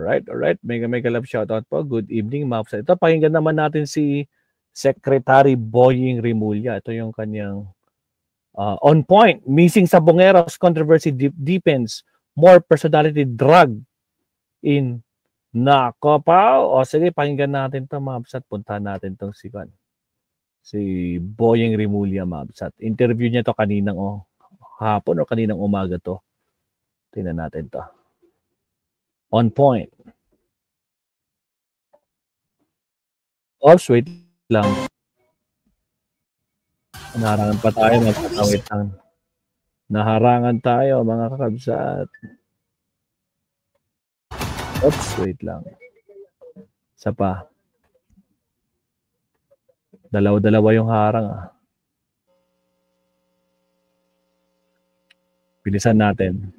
Alright. Mega love shoutout po. Good evening, Mapsa. Ito, pakinggan naman natin si Secretary Boying Rimulya. Ito yung kanyang on point. Missing sa Bungeros controversy deepens. More personality drug in Nakapaw. O sige, pakinggan natin ito, Mapsa. Puntahan natin itong si Boying Rimulya, Mapsa. Interview niya to kaninang hapon o kaninang umaga to. Tingnan natin to. On point. Wait lang. Naharangan pa tayo. Wait lang. Naharangan tayo, mga kakabsat. Wait lang. Isa pa. Dalawa yung harang. Bilisan natin.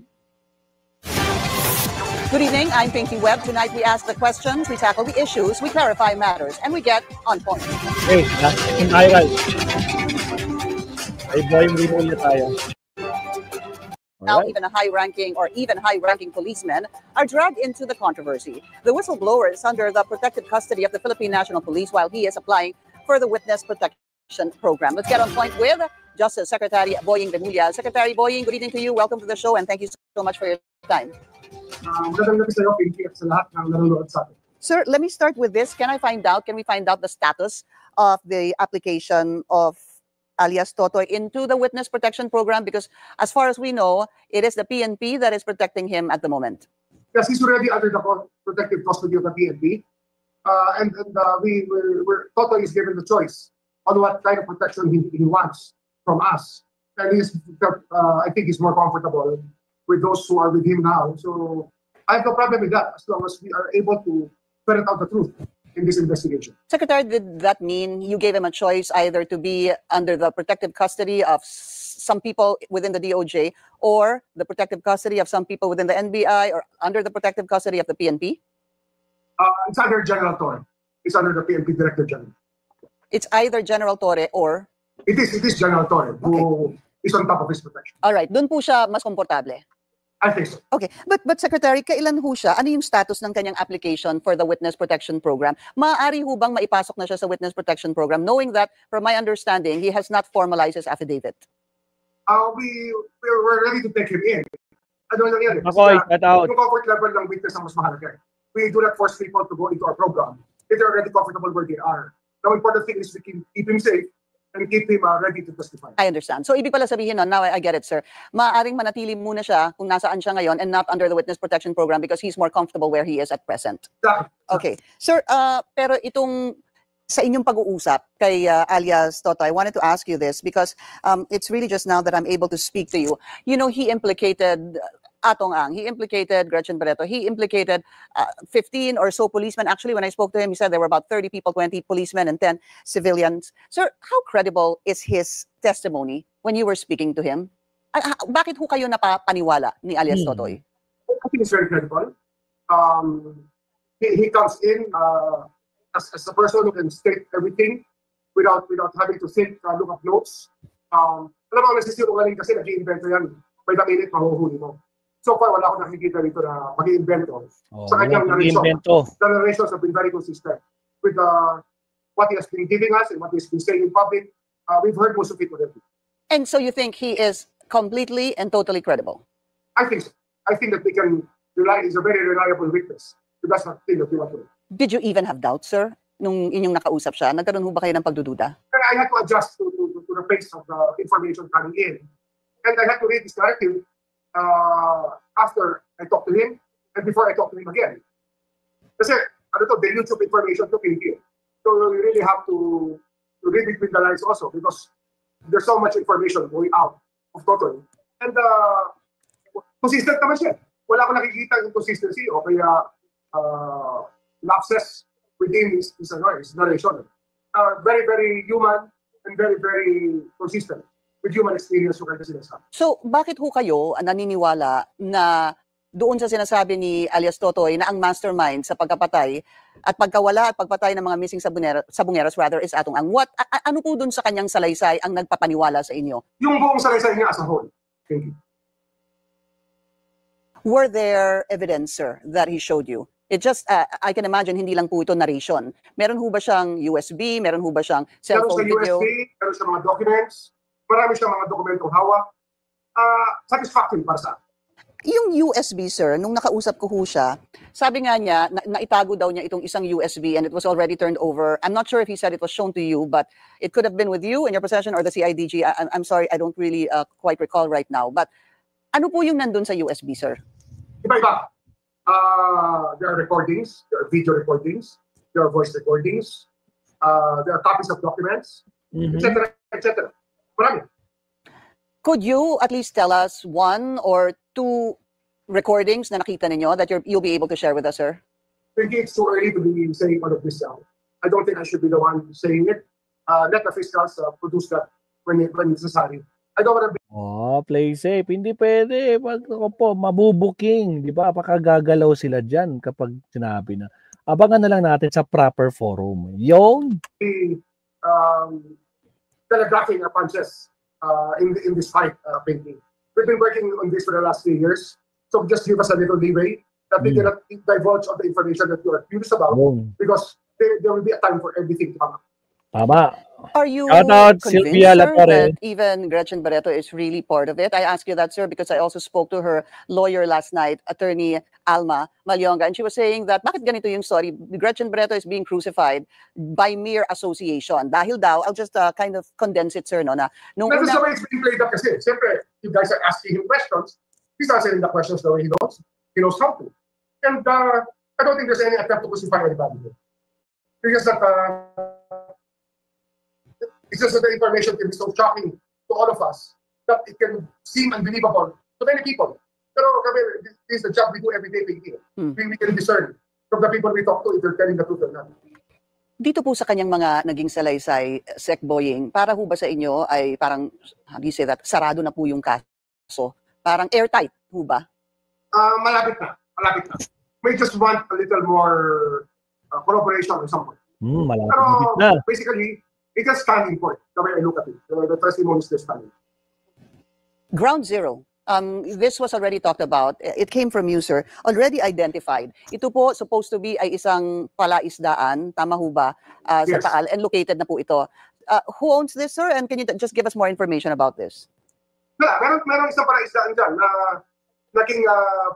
Good evening, I'm Pinky Webb. Tonight we ask the questions, we tackle the issues, we clarify matters, and we get on point. Hey, in viral. Ay, Boying Rimulya tayo. Now, even high-ranking policemen are dragged into the controversy. The whistleblower is under the protective custody of the Philippine National Police while he is applying for the Witness Protection Program. Let's get on point with Justice Secretary Boying Rimulya. Secretary Boying, good evening to you. Welcome to the show, and thank you so much for your time. Sir, let me start with this. Can we find out the status of the application of alias Totoy into the Witness Protection Program? Because as far as we know, it is the PNP that is protecting him at the moment. Yes, he's already under the protective custody of the PNP. Totoy is given the choice on what kind of protection he wants from us. And I think he's more comfortable with those who are with him now. So I have no problem with that as long as we are able to ferret out the truth in this investigation. Secretary, did that mean you gave him a choice either to be under the protective custody of some people within the DOJ or the protective custody of some people within the NBI or under the protective custody of the PNP? It's under General Torre. It's under the PNP Director General. It's either General Torre or? It is General Torre who is on top of his protection. All right. Doon po siya mas komportable? I think so. Okay. But Secretary, kailan ho siya? Ano yung status ng kanyang application for the Witness Protection Program? Maaari ho bang maipasok na siya sa Witness Protection Program knowing that, from my understanding, he has not formalized his affidavit? We're ready to take him in. Ano lang yan? Yung comfort level ng witness ang mas mahalaga. We do not force people to go into our program if they're already comfortable where they are. The important thing is we can keep him safe and keep him ready to testify. I understand. So, ibig pala sabihin nun, now I get it, sir. Maaaring manatili muna siya kung nasaan siya ngayon and not under the Witness Protection Program because he's more comfortable where he is at present. Okay. Sir, pero itong sa inyong pag-uusap kay alias Toto, I wanted to ask you this because it's really just now that I'm able to speak to you. You know, he implicated Atong Ang, he implicated Gretchen Barreto, he implicated 15 or so policemen. Actually, when I spoke to him, he said there were about 30 people, 20 policemen and 10 civilians. Sir, how credible is his testimony when you were speaking to him? Bakit ho kayo napapaniwala ni alias Totoy? I think it's very credible. He comes in as a person who can state everything without having to think, look up notes. Alam mo, nagsisinungaling kasi nag-i-invento yan. By the minute, mahuhuli mo. So far, wala akong nakikita dito na mag-i-invento. Sa kanyang narration. The narrations have been very consistent with what he has been giving us and what he has been saying in public. We've heard most of it already. And so you think he is completely and totally credible? I think so. I think that we can rely, he's a very reliable witness. So that's not thing that we want to do. Did you even have doubts, sir, nung inyong nakausap siya? Nagkaroon ho ba kayo ng pagdududa? I had to adjust to the pace of the information coming in. And I had to read this narrative after I talked to him and before I talked to him again. Kasi, the YouTube information to PNP. So you really have to read between the lines also because there's so much information going out of Totoy. And consistent naman siya. Wala akong nakikita yung consistency o kaya lapses within his narration. Very, very human and very, very consistent with human experience yung kanya sinasabi. So, bakit ho kayo naniniwala na doon sa sinasabi ni alias Totoy na ang mastermind sa pagkapatay at pagkawala at pagpatay ng mga missing sabungeros is Atong Ang? Ano po doon sa kanyang salaysay ang nagpapaniwala sa inyo? Yung buong salaysay niya as a whole. Thank you. Were there evidence, sir, that he showed you It just, I can imagine, hindi lang po ito narration. Meron ho ba siyang USB? Meron ho ba siyang cellphone Meron video? sa USB, meron sa mga documents, marami siyang mga dokumentong hawak. Satisfactory para sa akin. Yung USB, sir, nung nakausap ko ho siya, sabi nga niya, naitago daw niya itong isang USB and it was already turned over. I'm not sure if he said it was shown to you, but it could have been with you in your possession or the CIDG. I'm sorry, I don't really quite recall right now. But ano po yung nandun sa USB, sir? Iba-iba. There are recordings, there are video recordings, there are voice recordings, there are copies of documents, etc., etc. Marami. Could you at least tell us 1 or 2 recordings na nakita ninyo that you'll be able to share with us, sir? I think it's too early to be saying all of this now. I don't think I should be the one saying it. Let the fiscals produce that when necessary. I don't want to be... Play safe. Hindi pwede. Pag ako po, mabubuking. Di ba? Pakagagalaw sila dyan kapag sinabi na. Abangan na lang natin sa proper forum. Yung... telegraphing punches in this fight, painting. We've been working on this for the last 3 years. So just give us a little leeway that we cannot divulge of the information that you are curious about because there will be a time for everything to come up. Tama. Are you Shout out, convinced, Sylvia sir, Latore. that even Gretchen Barreto is really part of it? I ask you that, sir, because I also spoke to her lawyer last night, attorney Alma Malyonga, and she was saying that bakit ganito yung story? Gretchen Barreto is being crucified by mere association. Dahil daw, I'll just kind of condense it, sir, no, na nung That's una, the way it's being played up kasi. Siyempre, you guys are asking him questions. He's answering the questions the way he knows. He knows how to. And I don't think there's any attempt to crucify anybody here. Because that it's just that the information can be so shocking to all of us that it can seem unbelievable to many people. Pero kami, this is the job we do every day. We can discern from the people we talk to if they're telling the truth or not. dito po sa kanyang mga naging salaysay, Sec Boying, para ho ba sa inyo ay parang, how do you say that, sarado na po yung kaso? Parang airtight ho ba? Malapit na. We just want a little more corroboration or something. Malapit Pero na. basically, it can stand in court, the way I look at it. The testimony is just standing. Ground Zero. This was already talked about. It came from you, sir. Already identified. Ito po supposed to be ay isang palaisdaan, tama ho ba, sa Yes. Taal, and located na po ito. Who owns this, sir? And can you just give us more information about this? Meron isang palaisdaan dyan na naging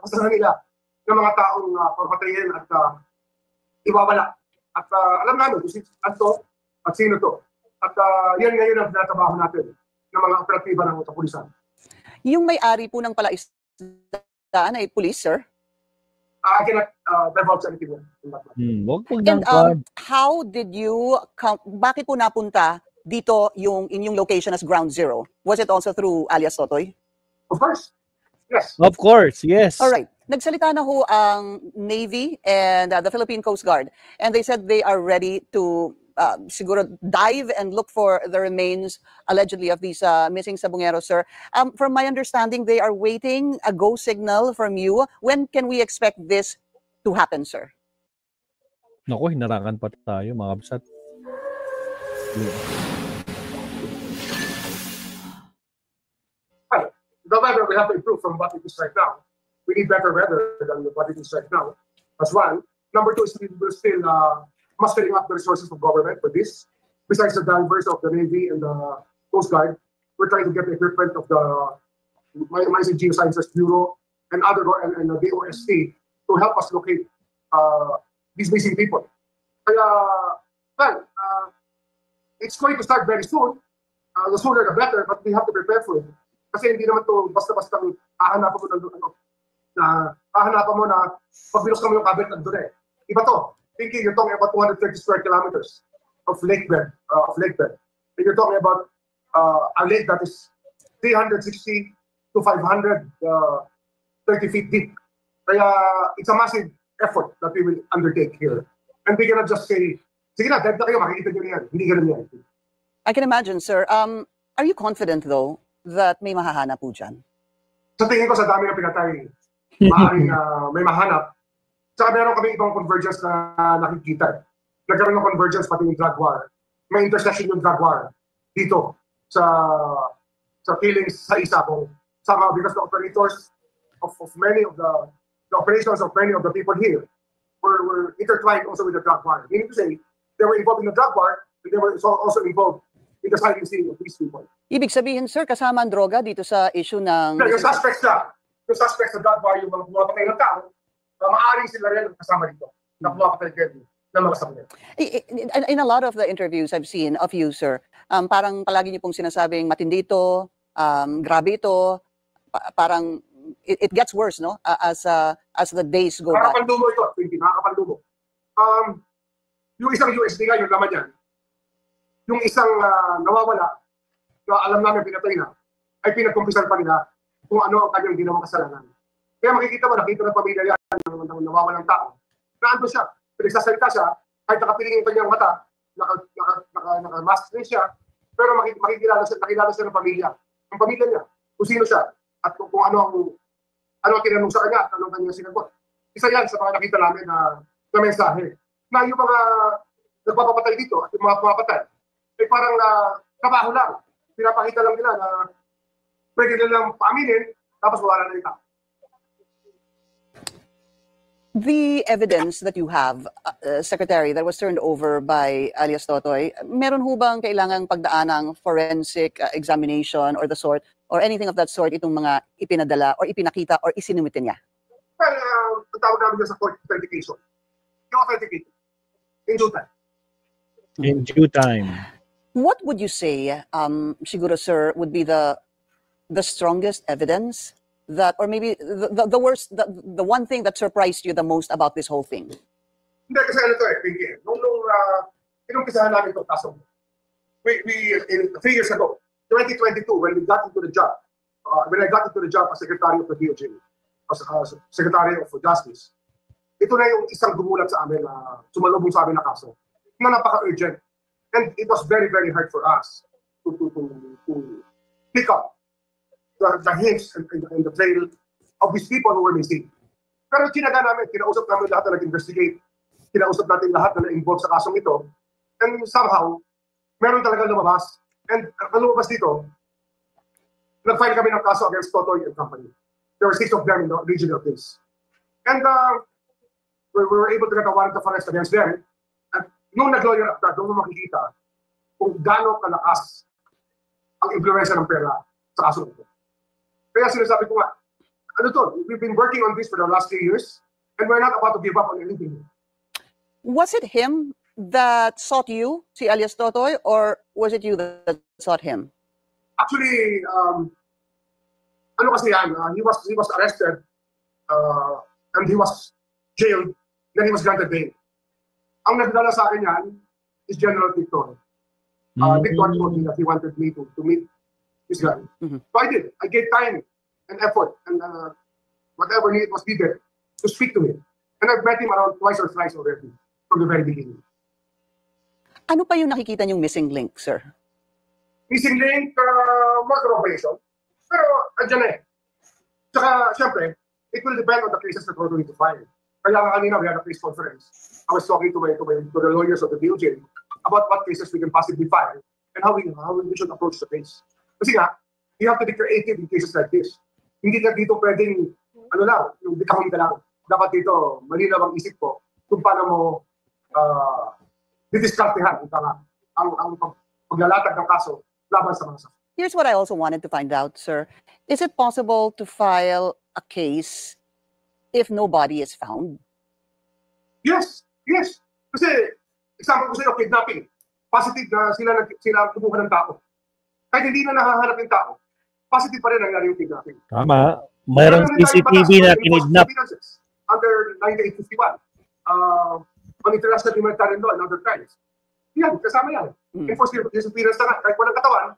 pasahan nila ng mga taong papatayin at iwawala. At alam namin kung sino at sino to. At yan ngayon ang tinatrabaho natin ng mga operatiba ng kapulisan. Yung may-ari po ng palaisdaan ay police, sir? I cannot divulge anything in that matter. And how did you count, bakit po napunta dito yung inyong location as Ground Zero? Was it also through alias Totoy? Of course. Yes. Of course, yes. All right. Nagsalita na ho ang Navy and the Philippine Coast Guard, and they said they are ready to siguro dive and look for the remains allegedly of these missing sabongeros, sir. From my understanding, they are waiting a go signal from you. When can we expect this to happen, sir? Naku, hinarangan pa tayo, mga kabsat. The weather will have to improve from what it is right now. We need better weather than what it is right now. That's one. Number two is we're still mustering up the resources of government for this. Besides the divers of the Navy and the Coast Guard, we're trying to get the equipment of the Mines Geosciences Bureau and other and the DOST to help us locate these missing people. It's going to start very soon. The sooner the better, but we have to prepare for it. Kasi hindi naman to basta-basta hahanapan mo na pagbilos ka mo yung kabit nandun eh. Iba to. Thinking you're talking about 230 square kilometers of lake bed. And you're talking about a lake that is 360 to 530 feet deep. Kaya it's a massive effort that we will undertake here. And we cannot just say, sige na, dead na kayo, makikita nyo na yan. Hindi ganun yan. I can imagine, sir. Are you confident, though, that may mahahanap po dyan? Sa tingin ko, sa dami ng pinatay, maaaring may mahanap. Saka meron kami ibang convergence na nakikita. Nagkaroon ng convergence pati yung drug war. May intersection yung drug war dito sa killings sa isa kung sama because the operators of many of the operations of many of the people here were intertwined also with the drug bar. Meaning to say, they were involved in the drug bar, and they were also involved in the silencing of these people. Ibig sabihin, sir, kasama ang droga dito sa issue ng... Yung suspects sa drug bar, yung mga pumapatay ng tao, maaaring sila rin kasama dito na pumapatay ng mga sabi. In a lot of the interviews I've seen of you, sir, parang palagi niyo pong sinasabing matindi ito, grabe ito, parang it gets worse, no? As the days go by. Nakakapandumo ito, nakakapandumo. Yung isang USD nga, yung laman yan, yung isang nawawala, na alam namin pinatay na, ay pinagkumpisan pa nila kung ano ang kanyang ginawang kasalanan. Kaya makikita mo, nakita ng pamilya yan, ng nawawalang tao, na ando siya, pinagsasalita siya, kahit nakapiling yung kanyang mata, naka-mask rin siya, pero nakilala siya ng pamilya. Ang pamilya niya, kung sino siya, at kung ano ang tinanong sa kanya, ano ang kanyang sinagot. Isa yan sa mga nakita namin na mensahe. Na yung mga nagpapapatay dito at yung mga pumapatay, ay parang kabaho lang. Pinapakita lang nila na pwede nilang paaminin, tapos wala na ito. The evidence that you have, Secretary, that was turned over by alias Totoy, meron ho bang kailangang pagdaanang forensic examination or the sort, or anything of that sort, itong mga ipinadala or ipinakita or isinumite niya? Well, ang tawag namin sa court authentication. Yung authenticate. In due time. In due time. What would you say, siguro, sir, would be the strongest evidence that, or maybe the worst, the one thing that surprised you the most about this whole thing? Hindi, kasi ano ito Pinky. Nung inumpisahan namin itong kaso, we 3 years ago, 2022, when I got into the job as Secretary of the DOJ, as Secretary of Justice, ito na yung isang gumulat sa amin na sumalubong sa amin na kaso na napaka-urgent. And it was very, very hard for us to pick up the hints and the trail of these people who were missing. Pero tinaga namin, kinausap namin lahat na nag-investigate, kinausap natin lahat na na-involved sa kasong ito, and somehow, meron talaga lumabas. And ang lumabas dito, nag-file kami ng kaso against Totoy and Company. There were 6 of them in the original case. And we were able to get a warrant of arrest against them. At nung nag-lawyer up na, doon mo makikita kung gaano kalakas ang impluensya ng pera sa kaso nito. Kaya sinasabi ko nga, ano to, we've been working on this for the last 3 years and we're not about to give up on anything. Was it him that sought you, si alias Totoy, or was it you that sought him? Actually, ano kasi yan, he was arrested and he was jailed, then he was granted bail. Ang nagdala sa akin yan is General Victor. Victor told me that he wanted me to meet this guy. So I did. I gave time and effort and whatever was needed to speak to him. And I've met him around twice or thrice already from the very beginning. Ano pa yung nakikita niyong missing link, sir? Missing link, more corroboration. Pero, andyan na eh. Tsaka, siyempre, it will depend on the cases that we're going to file. Kaya kanina, we had a case conference. I was talking to the lawyers of the DOJ about what cases we can possibly file and how we should approach the case. Kasi nga, you have to be creative in cases like this. Hindi na dito pwedeng, yung bikahon ka lang. Dapat dito, malinaw ang isip ko kung paano mo didiskartehan ang paglalatag ng kaso laban sa mga sakit. Here's what I also wanted to find out, sir. Is it possible to file a case if no body is found? Yes. Kasi, example ko sa iyo, kidnapping. Positive na sila kumuha ng tao. Kahit hindi na nahahanap yung tao, positive pa rin nangyari yung kidnapping. Tama. Mayroong CCTV na kinidnap. Under 9851. On international humanitarian law and other crimes. Yan, kasama yan. Enforced disappearance na nga. Kahit walang katawan,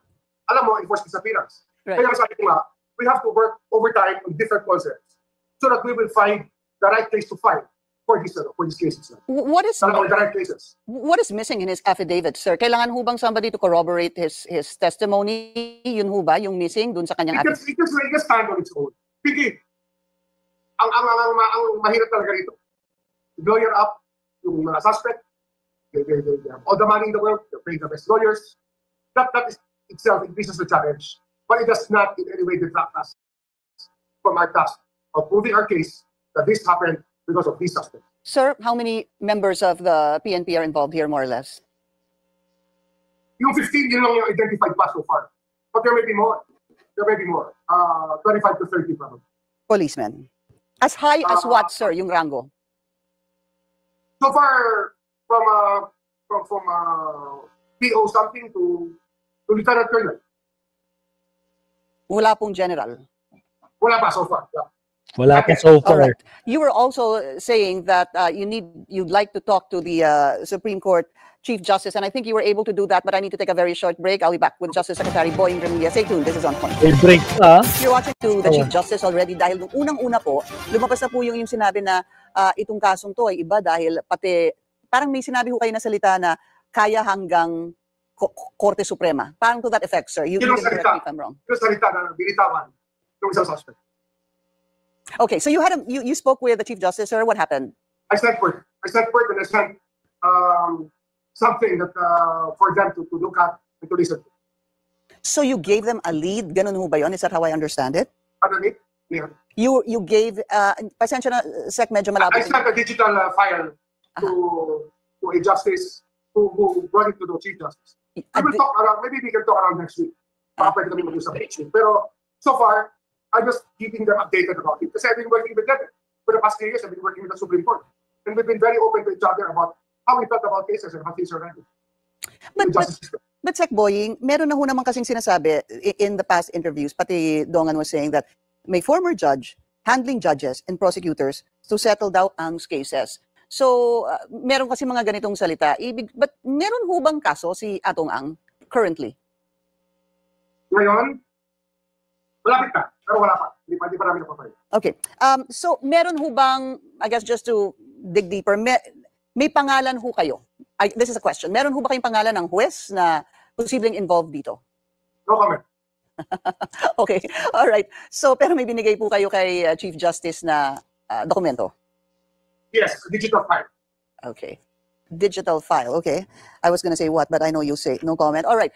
alam mo, enforced disappearance. Right. Kaya sabi ko nga, we have to work overtime on different concepts so that we will find the right place to fight for these cases. What is the right cases. What is missing in his affidavit, sir? Kailangan ho bang somebody to corroborate his testimony? Yun ho ba yung missing dun sa kanyang affidavit? It can stand on its own. Pigi, ang mahirap talaga rito. Lawyer up yung mga suspect. They have all the money in the world. They're paying the best lawyers. That is itself increases the challenge. But it does not in any way detract us from our task of proving our case that this happened because of these suspects. Sir, how many members of the PNP are involved here, more or less? Yung 15, yun lang yung identified pa so far. But there may be more. 25 to 30 probably. Policemen. As high as what, sir, yung rango? So far, from PO something to Lieutenant Colonel. Wala pong general. Wala pa so far. Yeah. Wala pa so All far. right. You were also saying that you'd like to talk to the Supreme Court Chief Justice, and I think you were able to do that, but I need to take a very short break. I'll be back with Justice Secretary Boying Remulla. Stay tuned. This is On Point. May break pa. You're watching to the Chief Justice already dahil nung unang-una po, lumabas na po yung sinabi na itong kasong to ay iba dahil pati, parang may sinabi ho kayo na salita na kaya hanggang Korte Suprema. Parang to that effect, sir. You can correct me if I'm wrong. Yung salita na binitawan ng isang suspect. Okay, so you spoke with the Chief Justice, sir. What happened? I sent word and I sent something that for them to look at and to listen to. So you gave them a lead? Ganun ho ba yun? Is that how I understand it? Underneath? Yeah. You gave, pasensya na, Sec, medyo malabo. I sent a digital file to a justice who brought it to the Chief Justice. We will talk around, maybe we can talk around next week. Baka pwede kami mag-usap next week. Pero so far, I'm just keeping them updated about it. Kasi I've been working with them. For the past 3 years, I've been working with the Supreme Court. And we've been very open to each other about how we felt about cases and how things are handled. But Sec Boying, meron na ho naman kasing sinasabi in the past interviews, pati Dongan was saying that may former judge handling judges and prosecutors to settle daw ang cases. So, meron kasi mga ganitong salita. But meron ho bang kaso si Atong Ang currently? Ngayon, malapit na. Pero wala pa. Hindi pa namin napapay. Okay. So, meron ho bang, I guess just to dig deeper, may pangalan ho kayo? This is a question. Meron ho ba kayong pangalan ng huwes na posibleng involved dito? No comment. Okay. All right. So, pero may binigay po kayo kay Chief Justice na dokumento? Yes, digital file. Okay. Digital file. Okay. I was going to say what, but I know you say no comment. All right.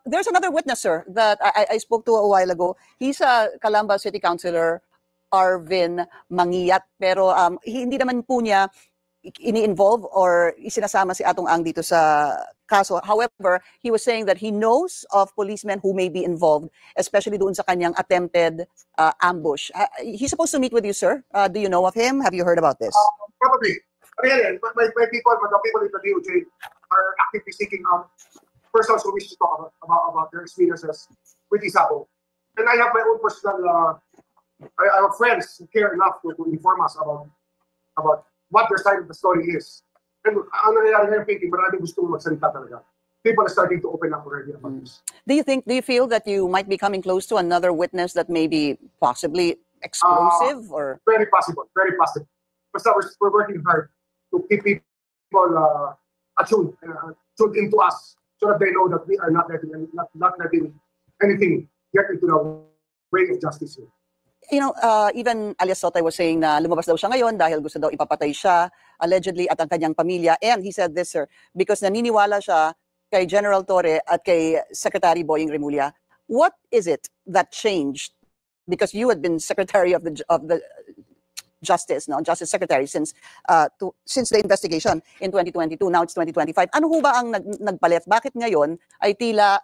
There's another witness, sir, that I spoke to a while ago. He's a Calamba City Councilor, Arvin Mangiyat. Pero hindi naman po niya ini-involve or isinasama si Atong Ang dito sa kaso. However, he was saying that he knows of policemen who may be involved, especially doon sa kanyang attempted ambush. He's supposed to meet with you, sir. Do you know of him? Have you heard about this? Probably. Really, my people in the DOJ are actively seeking out persons who wish to talk about their experiences with Isapo. And I have my own personal, I have friends who care enough to inform us about what their side of the story is. And ang nangyayari ngayon, Pinky, maraming gusto magsalita talaga. People are starting to open up already about this. Do you feel that you might be coming close to another witness that may be possibly explosive or? Very possible, very possible. Basta we're working hard to keep people attuned into us so that they know that we are not letting anything get into the way of justice here. You know, even alias Sotay was saying na lumabas daw siya ngayon dahil gusto daw ipapatay siya, allegedly, at ang kanyang pamilya. And he said this, sir, because naniniwala siya kay General Torre at kay Secretary Boying Remulla. What is it that changed? Because you had been Secretary of the Justice, no, Justice Secretary since the investigation in 2022. Now it's 2025. Ano ho ba ang nagpalit? Bakit ngayon ay tila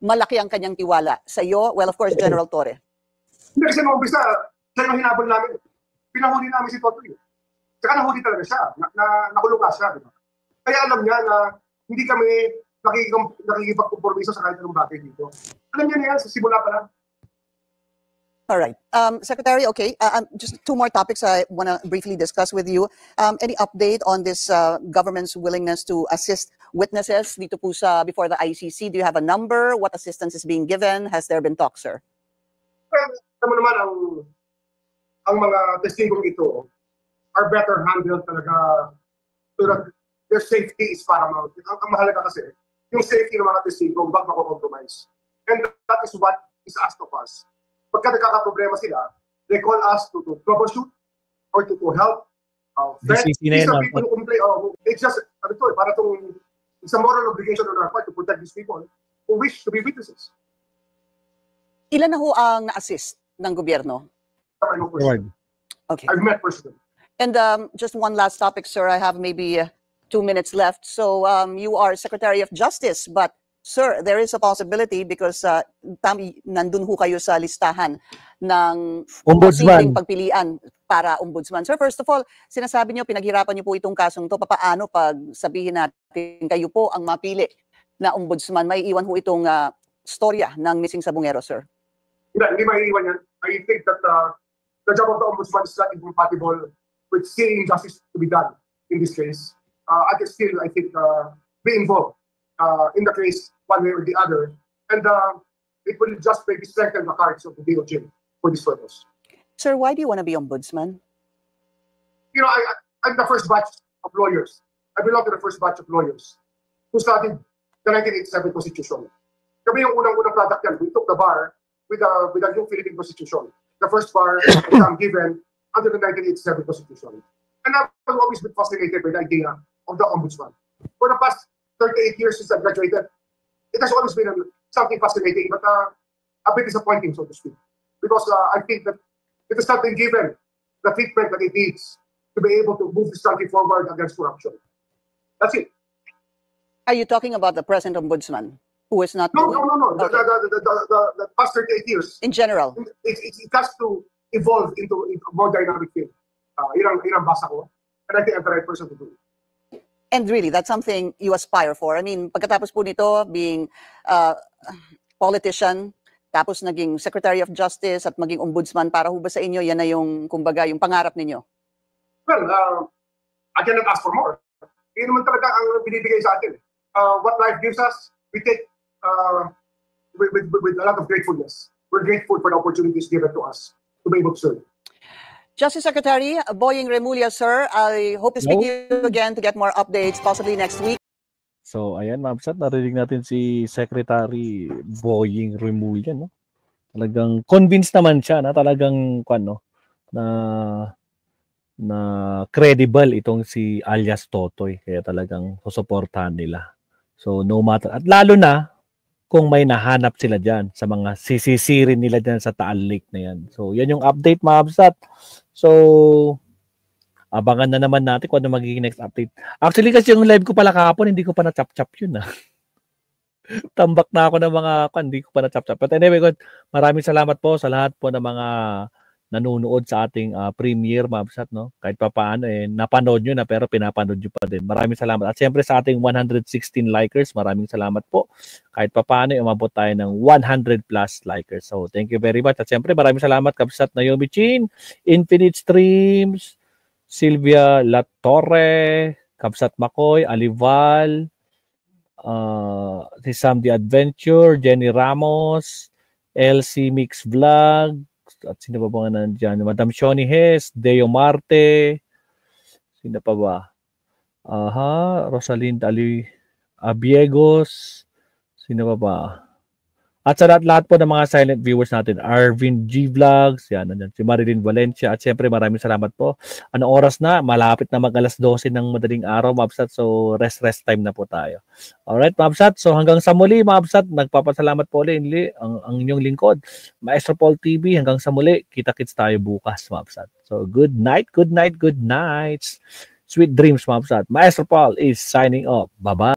malaki ang kanyang tiwala sa iyo? Well, of course, General Torre. Hindi kasi nung umpisa, siya yung hinabol namin. Pinahuli namin si Totoy. Saka nahuli talaga siya. Nakulong siya. Diba? Kaya alam niya na hindi kami nakikipagkompromiso sa kahit anong bagay dito. Alam niya na yan, sa simula pa lang. All right. Secretary, okay. Just two more topics I want to briefly discuss with you. Any update on this government's willingness to assist witnesses dito po sa before the ICC? Do you have a number? What assistance is being given? Has there been talk, sir? Well, tama naman ang mga testigong ito are better handled talaga so that their safety is paramount. Ang mahalaga kasi, yung safety ng mga testigong wag mako-compromise. And that is what is asked of us. Pagka nagkakaproblema sila, they call us to troubleshoot or to help. These are people who complain. It's just, para it's a moral obligation on our part to protect these people who wish to be witnesses. Ilan na ho ang na-assist ng gobyerno? I know personally. Okay. I've met personally. And just one last topic, sir. I have maybe 2 minutes left. So you are Secretary of Justice, but sir, there is a possibility because nandun ho kayo sa listahan ng Ombudsman. posibleng pagpilian para ombudsman. Sir, first of all, sinasabi niyo pinaghirapan niyo po itong kasong to. Paano pag sabihin natin kayo po ang mapili na ombudsman? May iwan ho itong storya ng missing Sabongero, sir. Hindi maiiwan yan. I think that the job of the ombudsman is not incompatible with seeing justice to be done in this case. I can still, I think, be involved in the case one way or the other. And it will just maybe strengthen the cards of the DOJ for this purpose. Sir, why do you want to be ombudsman? You know, I'm the first batch of lawyers. I belong to the first batch of lawyers who started the 1987 Constitution. Kami yung unang-unang product yan. We took the bar with a new Philippine Constitution. The first bar exam given under the 1987 Constitution. And I've always been fascinated by the idea of the ombudsman. For the past 38 years since I graduated, it has always been something fascinating, but a bit disappointing, so to speak. Because I think that it has not been given the treatment that it needs to be able to move this country forward against corruption. That's it. Are you talking about the present ombudsman who is not? No. Okay. The past 38 years. In general. It has to evolve into a more dynamic field. Ilang basa ko. And I think I'm the right person to do it. And really, that's something you aspire for. I mean, pagkatapos po nito, being politician, tapos naging Secretary of Justice at maging ombudsman, para ho ba sa inyo, yan na yung, kumbaga, yung pangarap ninyo? Well, I cannot ask for more. Yun naman talaga ang binibigay sa atin. What life gives us, we take with a lot of gratefulness. We're grateful for the opportunities given to us to be able to serve. Justice Secretary Boying Remulla, sir, I hope to speak to you again to get more updates, possibly next week. So, ayan, Ma'am Sat, narinig natin si Secretary Boying Remulla, no? Talagang convinced naman siya na talagang na credible itong si alias Totoy, kaya talagang susuportahan nila. So, no matter, at lalo na kung may nahanap sila dyan sa mga sisisirin nila dyan sa Taal Lake na yan. So, yan yung update, Ma'am Sat. So, abangan na naman natin kung ano magiging next update. Actually, kasi yung live ko pala kahapon, hindi ko pa na-chop-chop yun. Tambak na ako ng mga, hindi ko pa na-chop-chop. But anyway, maraming salamat po sa lahat po ng mga nanonood sa ating premiere, Mabsat, no? Kahit pa paano, napanood nyo na, pero pinapanood nyo pa din. Maraming salamat. At siyempre sa ating 116 likers, maraming salamat po. Kahit pa paano, umabot tayo ng 100 plus likers. So, thank you very much. At siyempre, maraming salamat, Kabsat Naomi Chin, Infinite Streams, Sylvia Latorre, Kabsat Makoy, Alival, si Sam The Adventure, Jenny Ramos, LC Mix Vlog, at sino pa ba nga nandiyan? Madam Shoni Hes, Deo Marte, sino pa ba? Rosalinda Ali Abiegos, sino pa ba? At sa lahat po ng mga silent viewers natin, Arvin G Vlogs, yan, nandiyan, si Marilyn Valencia, at siyempre maraming salamat po. Anong oras na? Malapit na mag-alas 12 ng madaling araw, Mabsat, so rest time na po tayo. Alright, Mabsat, so hanggang sa muli, Mabsat, nagpapasalamat po ulit ang inyong lingkod, Maestro Paul TV, hanggang sa muli, kita-kits tayo bukas, Mabsat. So good night, good night, good night. Sweet dreams, Mabsat. Maestro Paul is signing off. Bye-bye.